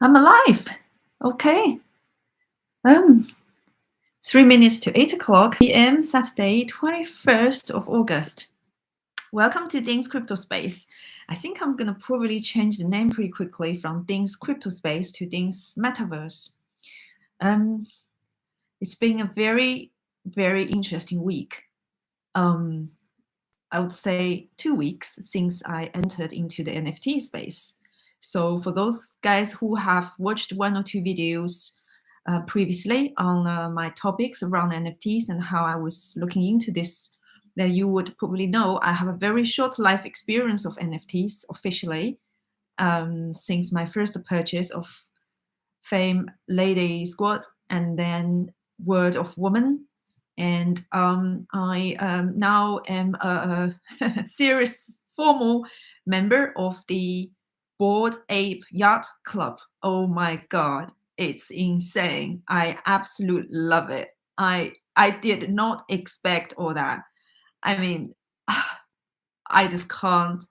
I'm alive. Okay. Um, 3 minutes to 8 o'clock p.m. Saturday, 21st of August. Welcome to Ding's Crypto Space. I think I'm gonna probably change the name pretty quickly from Ding's Crypto Space to Ding's Metaverse. It's been a very, very interesting week. I would say 2 weeks since I entered into the NFT space. So for those guys who have watched one or two videos previously on my topics around NFTs and how I was looking into this, then you would probably know I have a very short life experience of NFTs officially since my first purchase of Fame Lady Squad and then Word of Woman. And I now am a serious formal member of the Bored Ape Yacht Club. Oh my God, it's insane. I absolutely love it. I did not expect all that. I mean, I just can't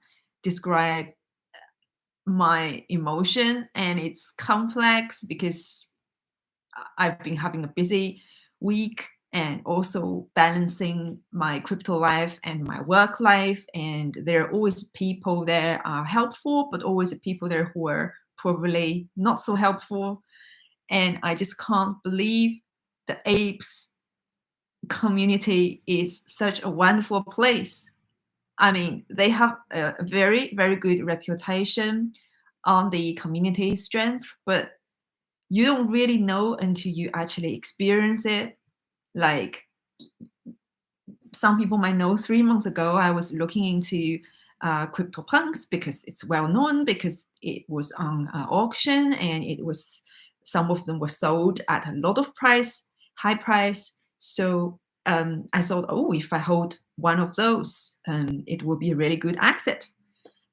describe my emotion, and it's complex because I've been having a busy week and also balancing my crypto life and my work life. And there are always people that are helpful, but always people there who are probably not so helpful. And I just can't believe the apes community is such a wonderful place. I mean, they have a very, very good reputation on the community strength, but you don't really know until you actually experience it. Like some people might know 3 months ago, I was looking into CryptoPunks because it's well known, because it was on auction and it was some of them were sold at a lot of price, high price. So I thought, oh, if I hold one of those, it will be a really good asset.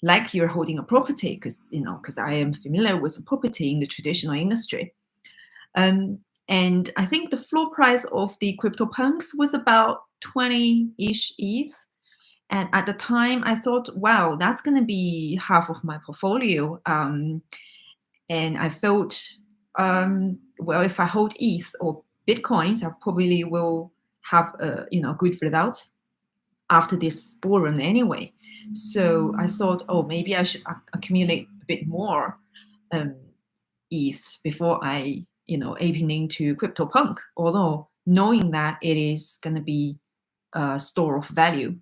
Like you're holding a property, because I am familiar with property in the traditional industry. Um, and I think the floor price of the CryptoPunks was about 20-ish ETH. And at the time, I thought, wow, that's going to be half of my portfolio. And I felt, well, if I hold ETH or Bitcoins, I probably will have a good result after this bull run anyway. So I thought, oh, maybe I should accumulate a bit more ETH before I, aping into CryptoPunk, although knowing that it is going to be a store of value.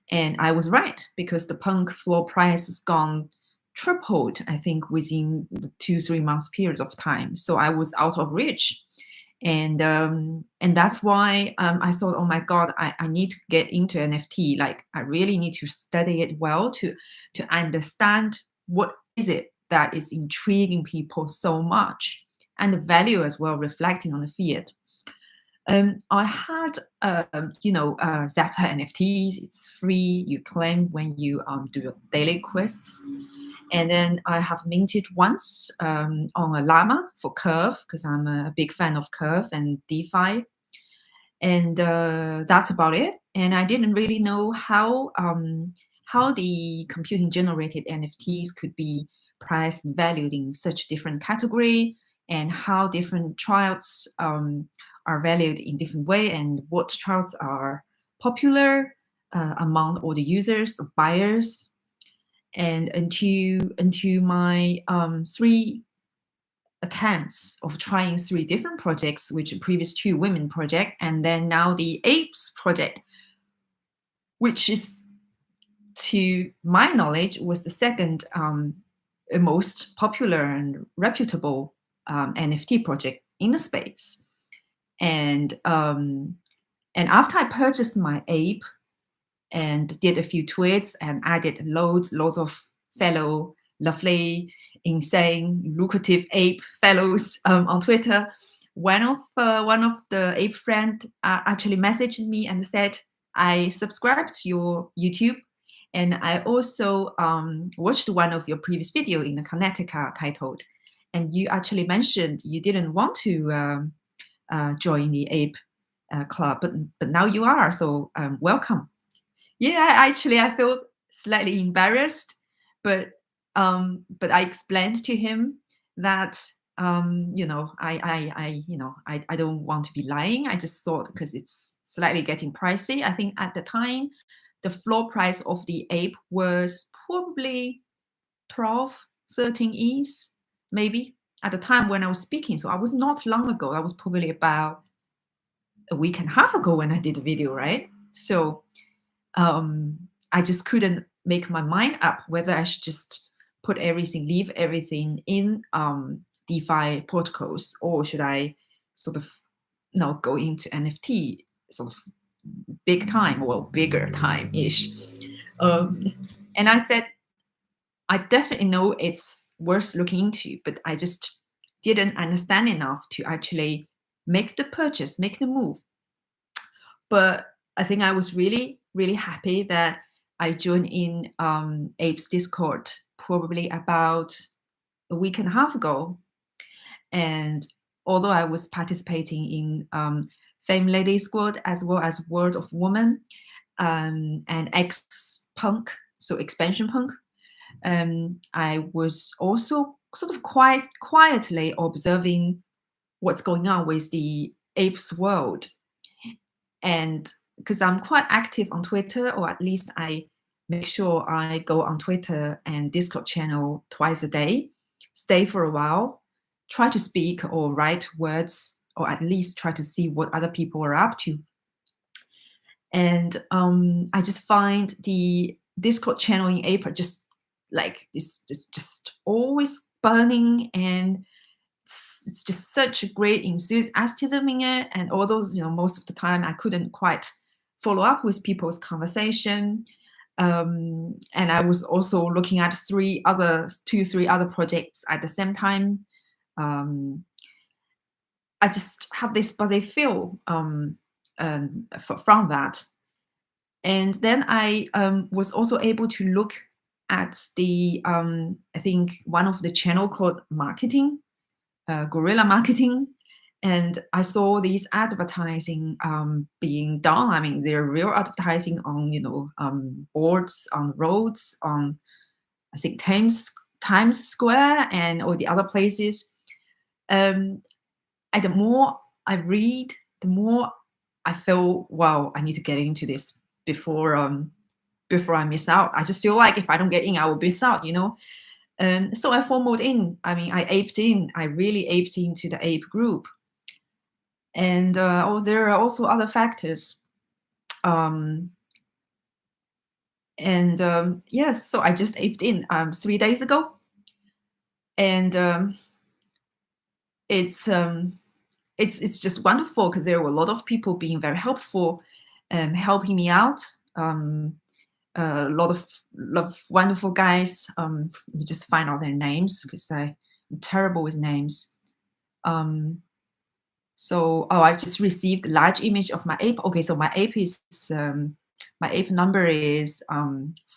And I was right, because the punk floor price has gone tripled, I think, within the 2-3 months period of time. So I was out of reach. And that's why I thought, oh my God, I need to get into NFT. Like I really need to study it well to understand what is it that is intriguing people so much, and the value as well, reflecting on the fiat. I had, Zappa NFTs. It's free. You claim when you do your daily quests. And then I have minted once on a llama for Curve, because I'm a big fan of Curve and DeFi. And that's about it. And I didn't really know how the computing generated NFTs could be priced and valued in such different category, and how different trials are valued in different way, and what trials are popular among all the users or buyers. And into my three attempts of trying three different projects, which previous two women project, and then now the apes project, which is, to my knowledge, was the second most popular and reputable NFT project in the space. And after I purchased my ape and did a few tweets and added loads of fellow lovely, insane, lucrative ape fellows on Twitter, one of the ape friend actually messaged me and said, I subscribed to your YouTube, and I also watched one of your previous video in the Connecticut titled, and you actually mentioned you didn't want to join the ape club, but now you are, so welcome. Yeah, actually, I felt slightly embarrassed, but I explained to him that I don't want to be lying. I just thought because it's slightly getting pricey. I think at the time, the floor price of the ape was probably 12, 13 E's, maybe at the time when I was speaking. So I was not long ago. I was probably about a week and a half ago when I did the video, right? So I just couldn't make my mind up whether I should just leave everything in DeFi protocols, or should I sort of go into NFT sort of big time or bigger time ish. Um, and I said, I definitely know it's worth looking into, but I just didn't understand enough to actually make the purchase, make the move. But I think I was really, really happy that I joined in Ape's Discord probably about a week and a half ago. And although I was participating in Fame Lady Squad as well as World of Woman and X Punk, so expansion punk, I was also sort of quietly observing what's going on with the apes world. And because I'm quite active on Twitter, or at least I make sure I go on Twitter and Discord channel twice a day, stay for a while, try to speak or write words, or at least try to see what other people are up to. And I just find the Discord channel in April just like it's just always burning, and it's just such a great enthusiasm in it. And although most of the time I couldn't quite follow up with people's conversation, and I was also looking at three other projects at the same time. I just have this buzzy feel from that. And then I was also able to look at the I think one of the channel called marketing, guerrilla marketing, and I saw these advertising being done. I mean, they're real advertising on boards, on roads, on I think Times Square and all the other places. And the more I read, the more I feel, wow, I need to get into this before I miss out. I just feel like if I don't get in, I will miss out. So I formed in. I mean, I aped in. I really aped into the ape group. And there are also other factors. Yes, so I just aped in 3 days ago, and it's just wonderful because there were a lot of people being very helpful, helping me out. A lot of wonderful guys. Let me just find out their names because I'm terrible with names. I just received a large image of my ape. Okay, so my ape is my ape number is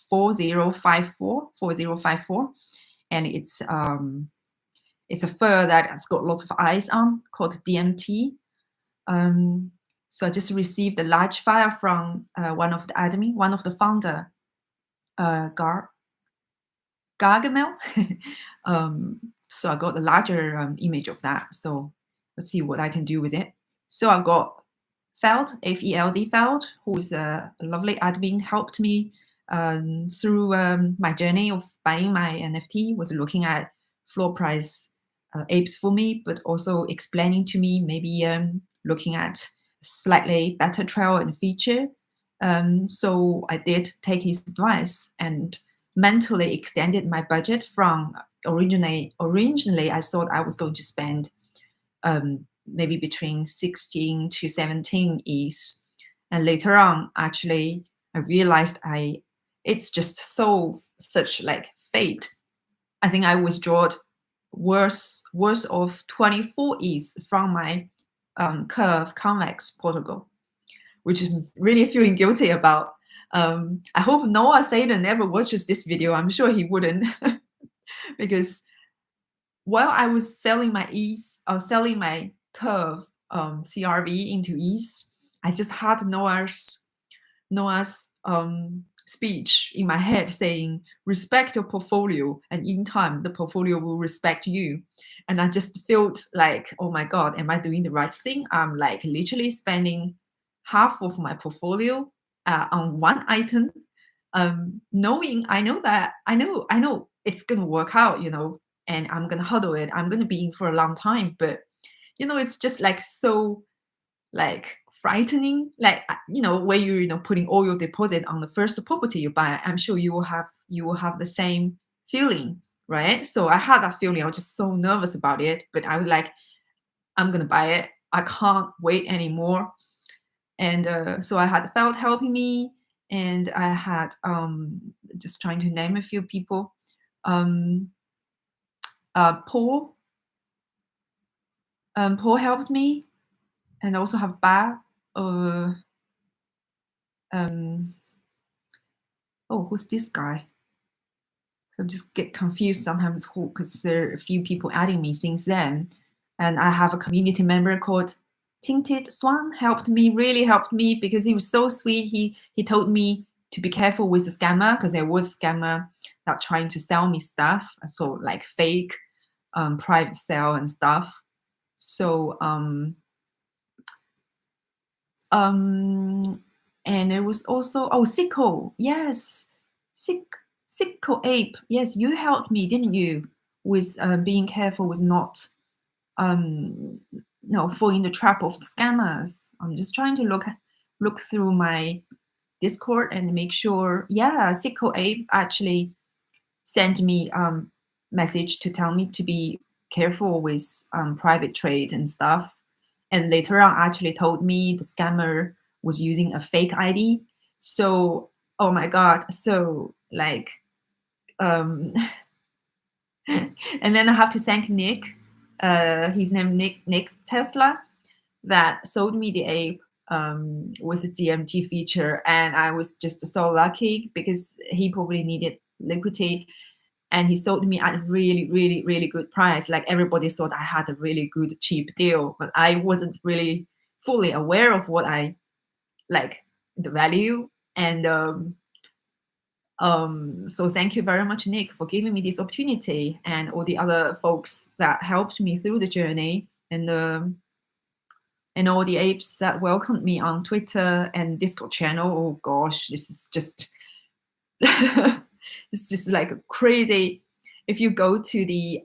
4054, and it's a fur that has got lots of eyes on, called DMT. So I just received a large file from one of the admin, one of the founder, Gargamel. So I got a larger image of that. So let's see what I can do with it. So I got Feld, F-E-L-D, Feld, who is a lovely admin, helped me through my journey of buying my NFT, was looking at floor price apes for me, but also explaining to me maybe looking at slightly better trail and feature. So I did take his advice and mentally extended my budget from originally I thought I was going to spend maybe between 16 to 17 ETH. And later on, actually, I realized it's just such like fate. I think I withdrew worth of 24 ETH from my Curve Convex protocol, which is really feeling guilty about. I hope Noah Saden never watches this video. I'm sure he wouldn't, because while I was selling my ETH, or selling my Curve CRV into ETH, I just had Noah's speech in my head saying, respect your portfolio, and in time, the portfolio will respect you. And I just felt like, oh my God, am I doing the right thing? I'm like literally spending half of my portfolio on one item, knowing I know it's gonna work out, and I'm gonna huddle it. I'm gonna be in for a long time, but it's just like so like frightening. Like when you're putting all your deposit on the first property you buy, I'm sure you will have the same feeling, right? So I had that feeling. I was just so nervous about it, but I was like, I'm gonna buy it. I can't wait anymore. And so I had felt helping me, and I had just trying to name a few people. um Paul, Paul helped me, and I also have Ba. uh um oh, who's this guy? So I just get confused sometimes who, because there are a few people adding me since then. And I have a community member called Tinted Swan, helped me, really helped me, because he was so sweet. He told me to be careful with the scammer, because there was scammer that trying to sell me stuff, so like fake private sale and stuff. So and it was also, oh, Sicko, yes, Sicko Ape, yes, you helped me, didn't you, with being careful with not no falling the trap of the scammers. I'm just trying to look through my Discord and make sure. Yeah, Sicko Ape actually sent me message to tell me to be careful with private trade and stuff. And later on, actually told me the scammer was using a fake ID. So, oh my God. So, like, um, and then I have to thank Nick. His name Nick Tesla, that sold me the ape with a DMT feature, and I was just so lucky because he probably needed liquidity, and he sold me at a really, really, really good price. Like everybody thought I had a really good, cheap deal, but I wasn't really fully aware of what I like, the value. And so thank you very much, Nick, for giving me this opportunity, and all the other folks that helped me through the journey, and all the apes that welcomed me on Twitter and Discord channel. Oh gosh, this is just it's just like crazy. If you go to the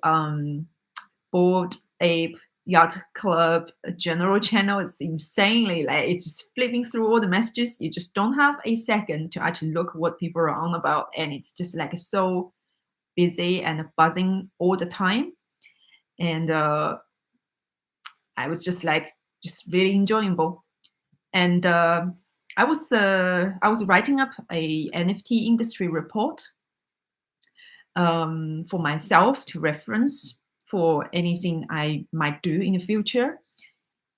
Bored Ape Yacht Club general channel, it's insanely, like, it's just flipping through all the messages. You just don't have a second to actually look what people are on about, and it's just like so busy and buzzing all the time. And I was just like just really enjoyable. And I was writing up a NFT industry report for myself to reference for anything I might do in the future.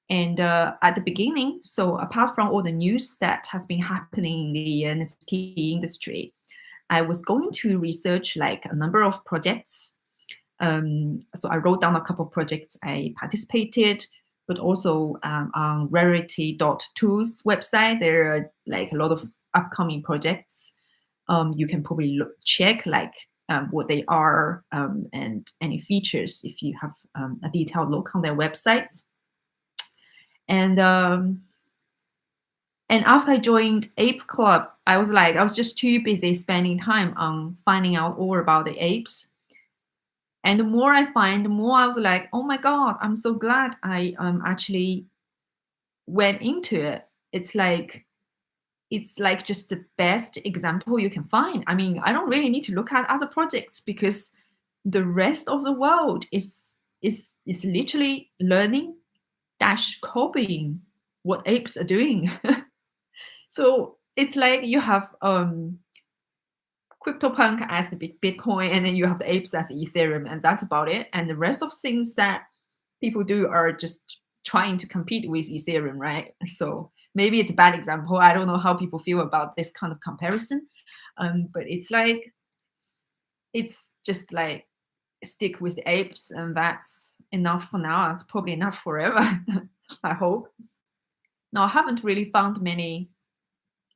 And at the beginning, so apart from all the news that has been happening in the NFT industry, I was going to research like a number of projects. So I wrote down a couple of projects I participated, but also on Rarity.Tools website, there are like a lot of upcoming projects. You can probably check like what they are, and any features if you have a detailed look on their websites. And after I joined Ape Club, I was just too busy spending time on finding out all about the apes. And the more I find, the more I was like, oh my God, I'm so glad I actually went into it. It's like just the best example you can find. I mean, I don't really need to look at other projects, because the rest of the world is literally learning dash copying what apes are doing. So it's like you have CryptoPunk as the Bitcoin, and then you have the apes as Ethereum, and that's about it. And the rest of things that people do are just trying to compete with Ethereum, right? So maybe it's a bad example. I don't know how people feel about this kind of comparison, but it's just like stick with the apes, and that's enough for now. It's probably enough forever. I hope. Now, I haven't really found many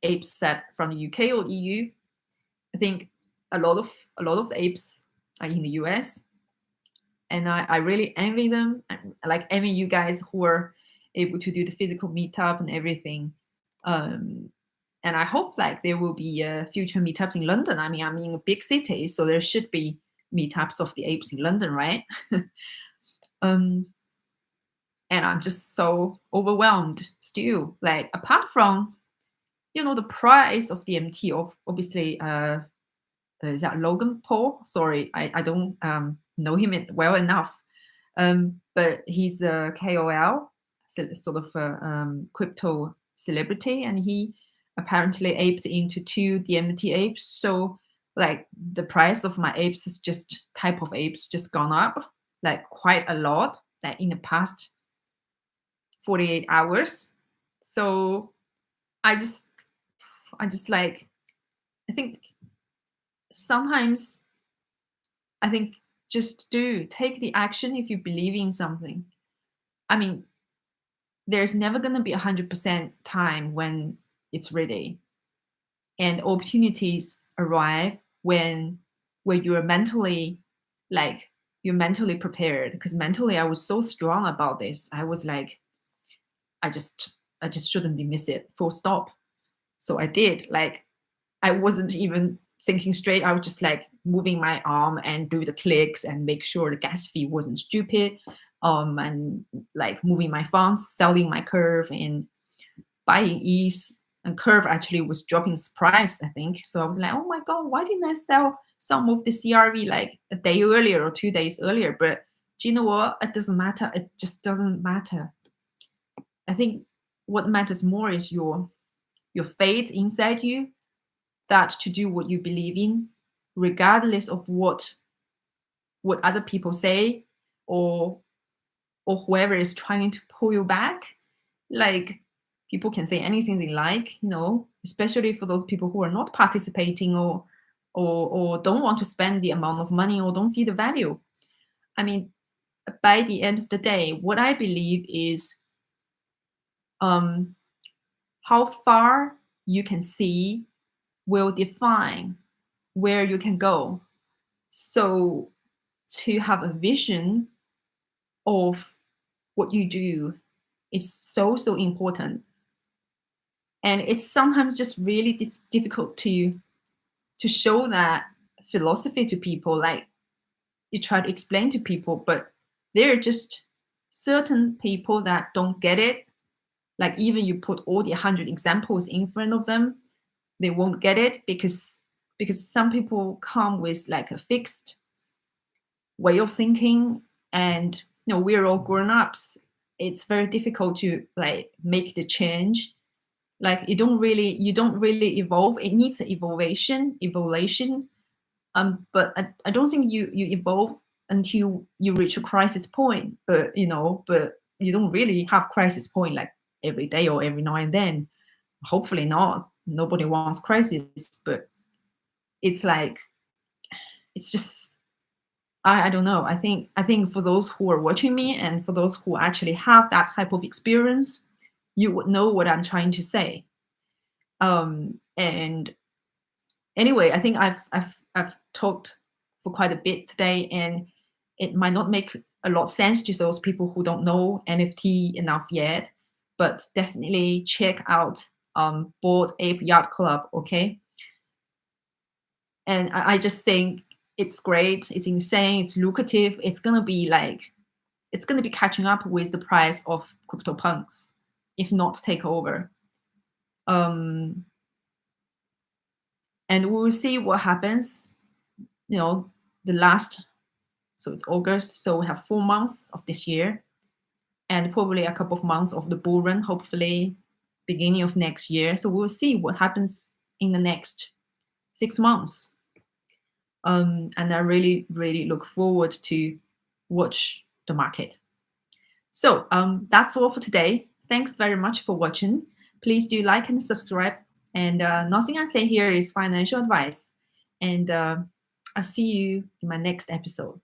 apes that from the UK or EU. I think a lot of the apes are in the US, and I really envy them. Like envy you guys who are able to do the physical meetup and everything. Um, and I hope like there will be future meetups in London. I mean, I'm in a big city, so there should be meetups of the apes in London, right? um, and I'm just so overwhelmed still. Like apart from the price of the MT, of obviously is that Logan Paul? Sorry, I don't know him well enough. But he's a KOL, sort of a crypto celebrity, and he apparently aped into 2 DMT apes. So like the price of my apes is just type of apes just gone up like quite a lot, like in the past 48 hours. So I just like, I think sometimes I think just take the action if you believe in something. I mean, there's never going to be 100% time when it's ready, and opportunities arrive when you're mentally, like, you're mentally prepared. Because mentally I was so strong about this. I was like, I just shouldn't be miss it, full stop. So I did. Like, I wasn't even thinking straight. I was just like moving my arm and do the clicks and make sure the gas fee wasn't stupid. And like moving my funds, selling my curve and buying ease. And curve actually was dropping price, I think. So I was like, oh my God, why didn't I sell some of the CRV like a day earlier or 2 days earlier? But do you know what? It doesn't matter. It just doesn't matter. I think what matters more is your faith inside you, that to do what you believe in, regardless of what other people say, or whoever is trying to pull you back. Like, people can say anything they like, especially for those people who are not participating, or don't want to spend the amount of money, or don't see the value. I mean, by the end of the day, what I believe is how far you can see will define where you can go. So to have a vision of what you do is so important. And it's sometimes just really difficult to show that philosophy to people. Like, you try to explain to people, but there are just certain people that don't get it. Like, even you put all the 100 examples in front of them, they won't get it, because some people come with like a fixed way of thinking, and we're all grown-ups. It's very difficult to like make the change. Like, you don't really evolve. It needs an evolution. But I don't think you evolve until you reach a crisis point. But you don't really have crisis point like every day or every now and then. Hopefully not. Nobody wants crisis. But it's like, it's just, I don't know. I think for those who are watching me, and for those who actually have that type of experience, you would know what I'm trying to say. And anyway, I think I've talked for quite a bit today, and it might not make a lot of sense to those people who don't know NFT enough yet, but definitely check out Bored Ape Yacht Club, okay? And I just think it's great, it's insane, it's lucrative. It's gonna be catching up with the price of CryptoPunks, if not take over. And we will see what happens. The last, so it's August, so we have 4 months of this year, and probably a couple of months of the bull run, hopefully beginning of next year. So we'll see what happens in the next 6 months. And I really, really look forward to watch the market. So that's all for today. Thanks very much for watching. Please do like and subscribe. And nothing I say here is financial advice. And I'll see you in my next episode.